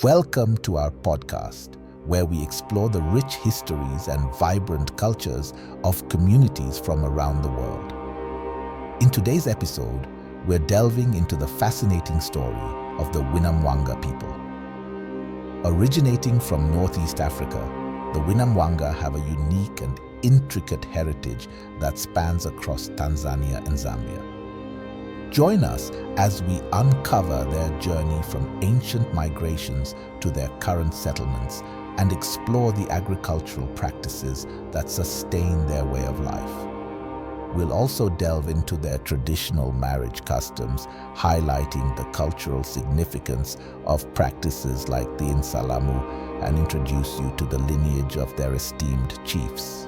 Welcome to our podcast, where we explore the rich histories and vibrant cultures of communities from around the world. In today's episode, we're delving into the fascinating story of the Namwanga people. Originating from Northeast Africa, the Namwanga have a unique and intricate heritage that spans across Tanzania and Zambia. Join us as we uncover their journey from ancient migrations to their current settlements and explore the agricultural practices that sustain their way of life. We'll also delve into their traditional marriage customs, highlighting the cultural significance of practices like the insalamu, and introduce you to the lineage of their esteemed chiefs.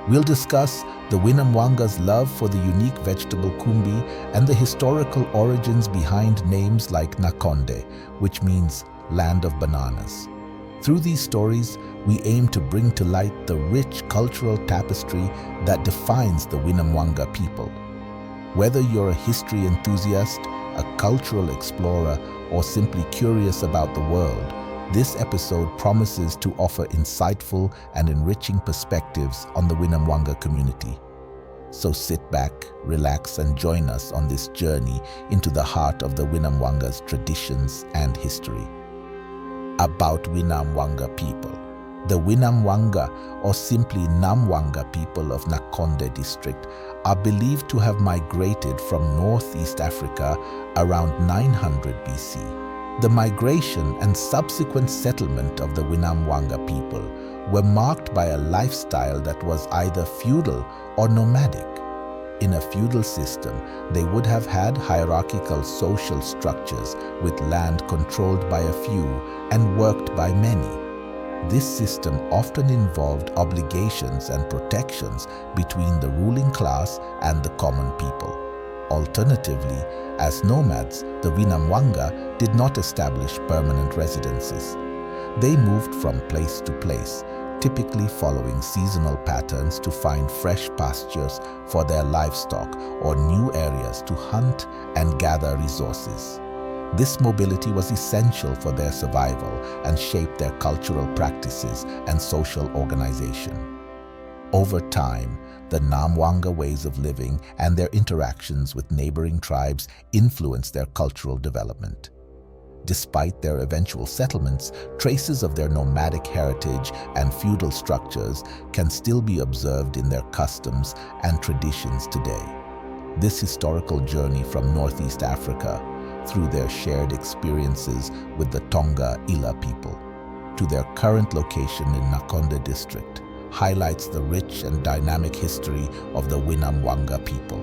We'll discuss the Namwanga's love for the unique vegetable kumbi and the historical origins behind names like Nakonde, which means land of bananas. Through these stories, we aim to bring to light the rich cultural tapestry that defines the Namwanga people. Whether you're a history enthusiast, a cultural explorer, or simply curious about the world, this episode promises to offer insightful and enriching perspectives on the Namwanga community. So sit back, relax, and join us on this journey into the heart of the Namwanga's traditions and history. About Namwanga people. The Namwanga, or simply Namwanga people of Nakonde district, are believed to have migrated from Northeast Africa around 900 BC. The migration and subsequent settlement of the Namwanga people were marked by a lifestyle that was either feudal or nomadic. In a feudal system, they would have had hierarchical social structures with land controlled by a few and worked by many. This system often involved obligations and protections between the ruling class and the common people. Alternatively, as nomads, the Namwanga did not establish permanent residences. They moved from place to place, typically following seasonal patterns to find fresh pastures for their livestock or new areas to hunt and gather resources. This mobility was essential for their survival and shaped their cultural practices and social organization. Over time, the Namwanga ways of living and their interactions with neighboring tribes influenced their cultural development. Despite their eventual settlements, traces of their nomadic heritage and feudal structures can still be observed in their customs and traditions today. This historical journey from Northeast Africa, through their shared experiences with the Tonga Ila people, to their current location in Nakonde district, highlights the rich and dynamic history of the Namwanga people.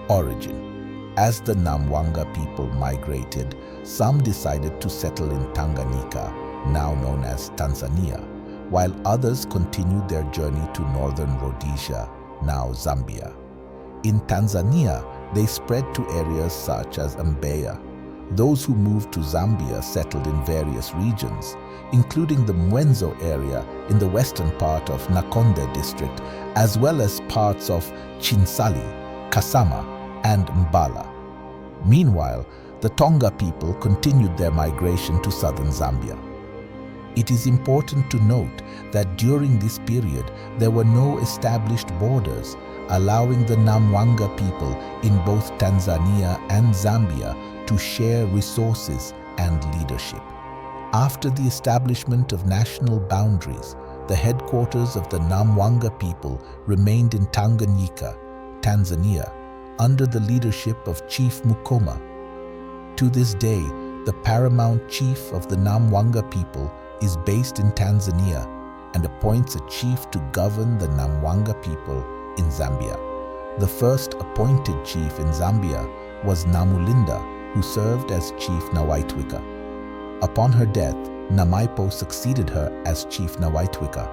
Origin. As the Namwanga people migrated, some decided to settle in Tanganyika, now known as Tanzania, while others continued their journey to northern Rhodesia, now Zambia. In Tanzania, they spread to areas such as Mbeya. Those who moved to Zambia settled in various regions, including the Mwenzo area in the western part of Nakonde district, as well as parts of Chinsali, Kasama, and Mbala. Meanwhile, the Tonga people continued their migration to southern Zambia. It is important to note that during this period, there were no established borders, allowing the Namwanga people in both Tanzania and Zambia to share resources and leadership. After the establishment of national boundaries, the headquarters of the Namwanga people remained in Tanganyika, Tanzania, under the leadership of Chief Mukoma. To this day, the Paramount Chief of the Namwanga people is based in Tanzania and appoints a chief to govern the Namwanga people in Zambia. The first appointed chief in Zambia was Namulinda, who served as Chief Nawaitwika. Upon her death, Namaipo succeeded her as Chief Nawaitwika.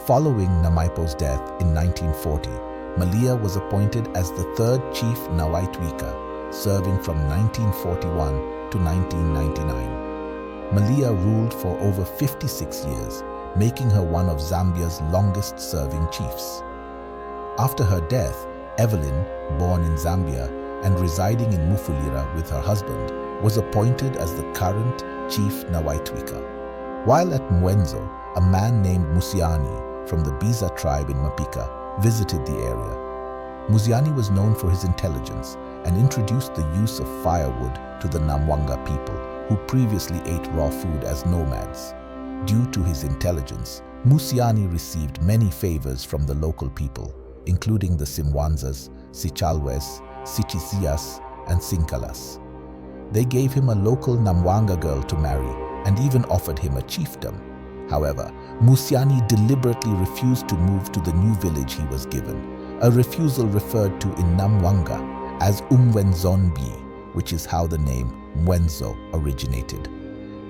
Following Namaipo's death in 1940, Malia was appointed as the third Chief Nawaitwika, serving from 1941 to 1999. Malia ruled for over 56 years, making her one of Zambia's longest-serving chiefs. After her death, Evelyn, born in Zambia and residing in Mufulira with her husband, was appointed as the current Chief Nawaitwika. While at Mwenzo, a man named Musani from the Biza tribe in Mapika visited the area. Musani was known for his intelligence and introduced the use of firewood to the Namwanga people, who previously ate raw food as nomads. Due to his intelligence, Musani received many favors from the local people, including the Simwanzas, Sichalwes, Sichisias, and Sinkalas. They gave him a local Namwanga girl to marry and even offered him a chiefdom. However, Musani deliberately refused to move to the new village he was given, a refusal referred to in Namwanga as Umwenzonbi, which is how the name Mwenzo originated.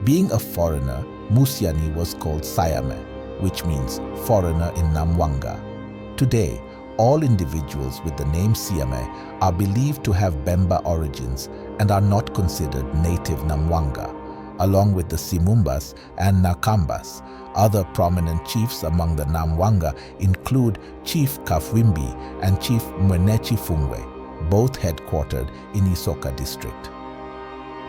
Being a foreigner, Musani was called Sayame, which means foreigner in Namwanga. Today, all individuals with the name Siame are believed to have Bemba origins and are not considered native Namwanga. Along with the Simumbas and Nakambas, other prominent chiefs among the Namwanga include Chief Kafwimbi and Chief Mwenechi Fungwe, both headquartered in Isoka district.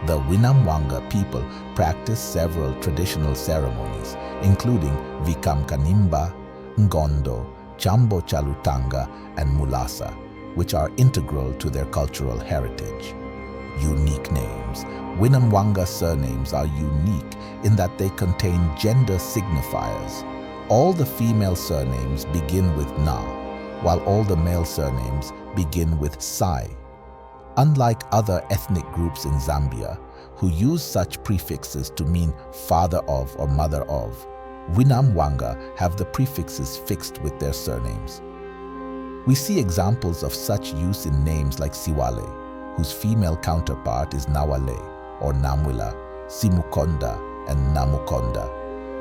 The Winamwanga people practice several traditional ceremonies, including Vikamkanimba, Ngondo, Chambo Chalutanga, and Mulasa, which are integral to their cultural heritage. Unique names. Winamwanga surnames are unique in that they contain gender signifiers. All the female surnames begin with Na, while all the male surnames begin with Sai. Unlike other ethnic groups in Zambia, who use such prefixes to mean father of or mother of, Winamwanga have the prefixes fixed with their surnames. We see examples of such use in names like Siwale, whose female counterpart is Nawale or Namwila, Simukonda and Namukonda,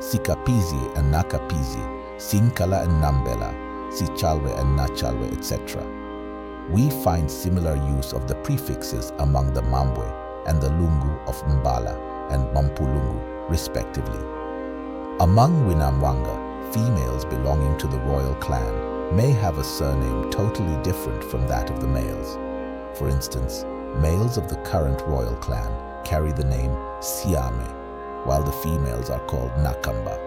Sikapizi and Nakapizi, Sinkala and Nambela, Sichalwe and Nachalwe, etc. We find similar use of the prefixes among the Mambwe and the Lungu of Mbala and Mampulungu, respectively. Among Winamwanga, females belonging to the royal clan may have a surname totally different from that of the males. For instance, males of the current royal clan carry the name Siame, while the females are called Nakamba.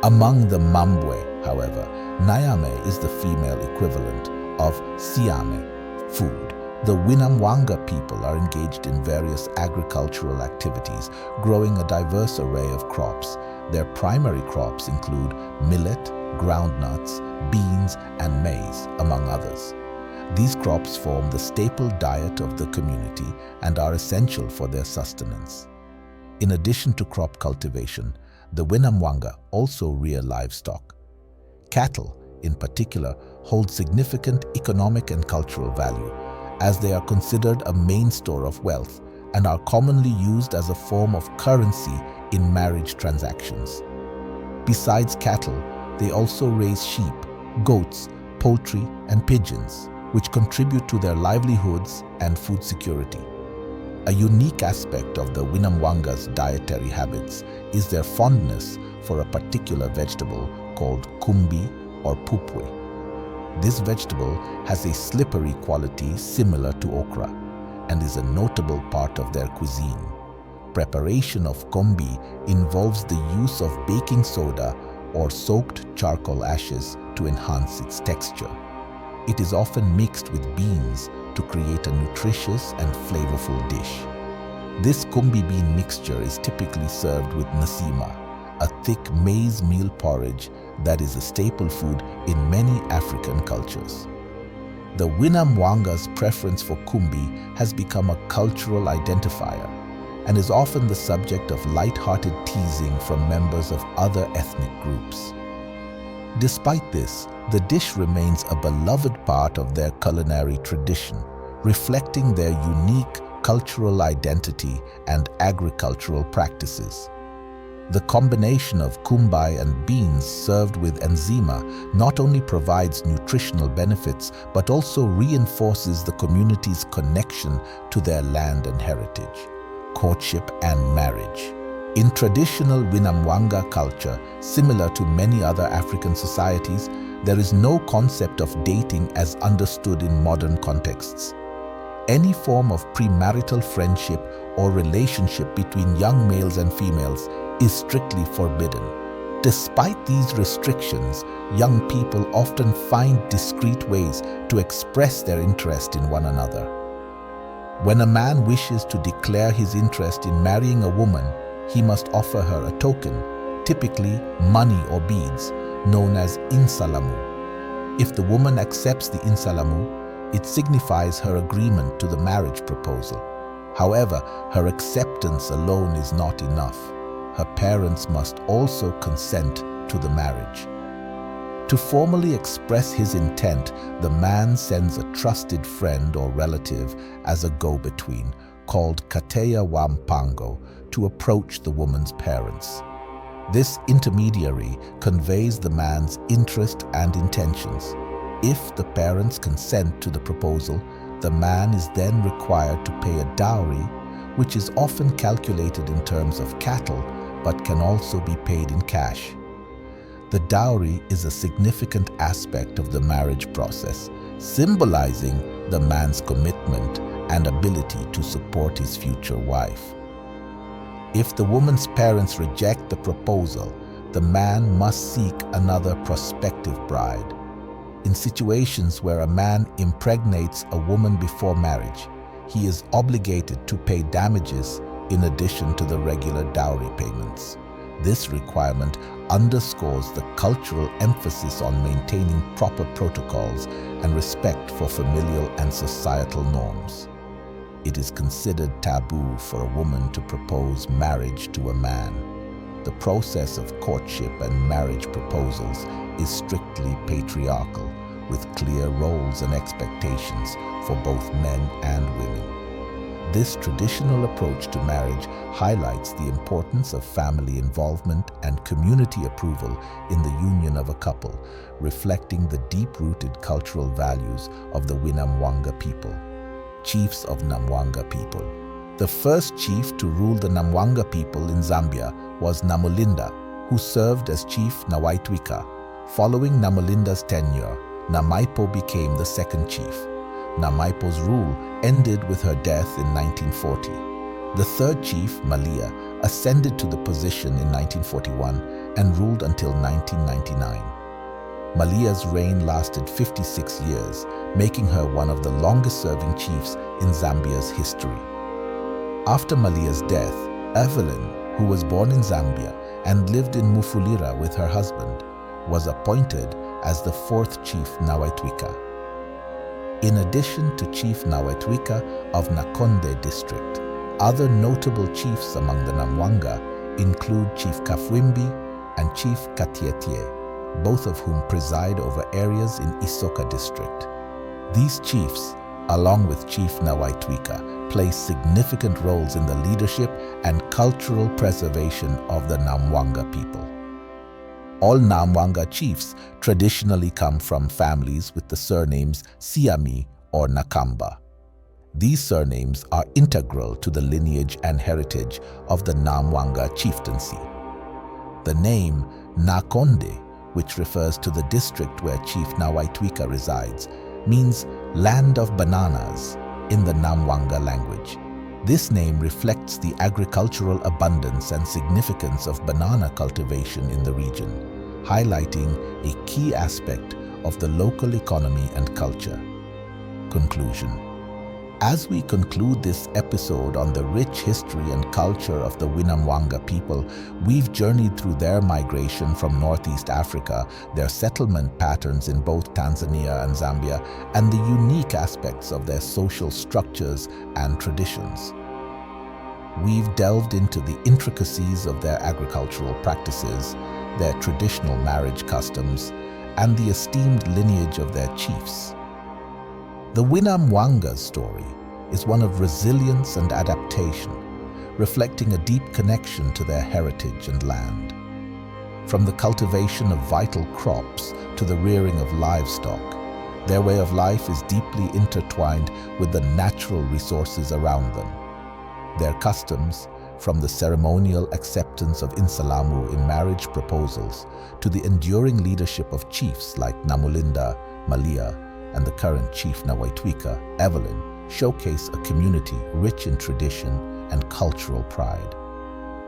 Among the Mambwe, however, Nyame is the female equivalent of Siame, food. The Winamwanga people are engaged in various agricultural activities, growing a diverse array of crops. Their primary crops include millet, groundnuts, beans, and maize, among others. These crops form the staple diet of the community and are essential for their sustenance. In addition to crop cultivation, the Winamwanga also rear livestock. Cattle, in particular, hold significant economic and cultural value, as they are considered a main store of wealth and are commonly used as a form of currency in marriage transactions. Besides cattle, they also raise sheep, goats, poultry, and pigeons, which contribute to their livelihoods and food security. A unique aspect of the Winamwanga's dietary habits is their fondness for a particular vegetable called kumbi or pupwe. This vegetable has a slippery quality similar to okra and is a notable part of their cuisine. Preparation of kumbi involves the use of baking soda or soaked charcoal ashes to enhance its texture. It is often mixed with beans to create a nutritious and flavorful dish. This kumbi bean mixture is typically served with nasima, a thick maize meal porridge that is a staple food in many African cultures. The Winamwanga's preference for kumbi has become a cultural identifier and is often the subject of light-hearted teasing from members of other ethnic groups. Despite this, the dish remains a beloved part of their culinary tradition, reflecting their unique cultural identity and agricultural practices. The combination of kumbai and beans served with enzima not only provides nutritional benefits but also reinforces the community's connection to their land and heritage. Courtship and marriage. In traditional Winamwanga culture, similar to many other African societies, there is no concept of dating as understood in modern contexts. Any form of premarital friendship or relationship between young males and females is strictly forbidden. Despite these restrictions, young people often find discreet ways to express their interest in one another. When a man wishes to declare his interest in marrying a woman, he must offer her a token, typically money or beads, known as insalamu. If the woman accepts the insalamu, it signifies her agreement to the marriage proposal. However, her acceptance alone is not enough. Her parents must also consent to the marriage. To formally express his intent, the man sends a trusted friend or relative as a go-between, called kateya wa mpango, to approach the woman's parents. This intermediary conveys the man's interest and intentions. If the parents consent to the proposal, the man is then required to pay a dowry, which is often calculated in terms of cattle, but can also be paid in cash. The dowry is a significant aspect of the marriage process, symbolizing the man's commitment and ability to support his future wife. If the woman's parents reject the proposal, the man must seek another prospective bride. In situations where a man impregnates a woman before marriage, he is obligated to pay damages in addition to the regular dowry payments. This requirement underscores the cultural emphasis on maintaining proper protocols and respect for familial and societal norms. It is considered taboo for a woman to propose marriage to a man. The process of courtship and marriage proposals is strictly patriarchal, with clear roles and expectations for both men and women. This traditional approach to marriage highlights the importance of family involvement and community approval in the union of a couple, reflecting the deep-rooted cultural values of the Namwanga people. Chiefs of Namwanga people. The first chief to rule the Namwanga people in Zambia was Namulinda, who served as Chief Nawaitwika. Following Namulinda's tenure, Namaipo became the second chief. Namaipo's rule ended with her death in 1940. The third chief, Malia, ascended to the position in 1941 and ruled until 1999. Malia's reign lasted 56 years, making her one of the longest-serving chiefs in Zambia's history. After Malia's death, Evelyn, who was born in Zambia and lived in Mufulira with her husband, was appointed as the fourth Chief Nawaitwika. In addition to Chief Nawaitwika of Nakonde district, other notable chiefs among the Namwanga include Chief Kafwimbi and Chief Katietie, both of whom preside over areas in Isoka district. These chiefs, along with Chief Nawaitwika, play significant roles in the leadership and cultural preservation of the Namwanga people. All Namwanga chiefs traditionally come from families with the surnames Siami or Nakamba. These surnames are integral to the lineage and heritage of the Namwanga chieftaincy. The name Nakonde, which refers to the district where Chief Nawaitwika resides, means land of bananas in the Namwanga language. This name reflects the agricultural abundance and significance of banana cultivation in the region, highlighting a key aspect of the local economy and culture. Conclusion. As we conclude this episode on the rich history and culture of the Namwanga people, we've journeyed through their migration from Northeast Africa, their settlement patterns in both Tanzania and Zambia, and the unique aspects of their social structures and traditions. We've delved into the intricacies of their agricultural practices, their traditional marriage customs, and the esteemed lineage of their chiefs. The Namwanga's story is one of resilience and adaptation, reflecting a deep connection to their heritage and land. From the cultivation of vital crops to the rearing of livestock, their way of life is deeply intertwined with the natural resources around them. Their customs, from the ceremonial acceptance of insalamu in marriage proposals to the enduring leadership of chiefs like Namulinda, Malia, and the current Chief Nawaitwika, Evelyn, showcase a community rich in tradition and cultural pride.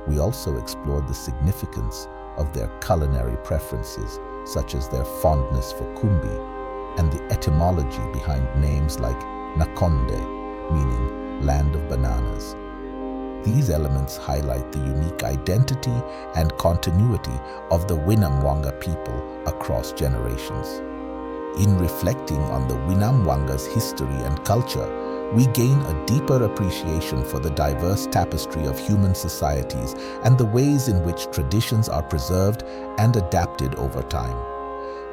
We also explored the significance of their culinary preferences, such as their fondness for kumbi, and the etymology behind names like Nakonde, meaning land of bananas. These elements highlight the unique identity and continuity of the Namwanga people across generations. In reflecting on the Namwanga's history and culture, we gain a deeper appreciation for the diverse tapestry of human societies and the ways in which traditions are preserved and adapted over time.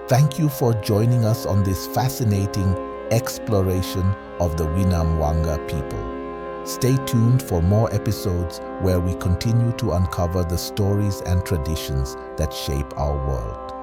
Thank you for joining us on this fascinating exploration of the Namwanga people. Stay tuned for more episodes where we continue to uncover the stories and traditions that shape our world.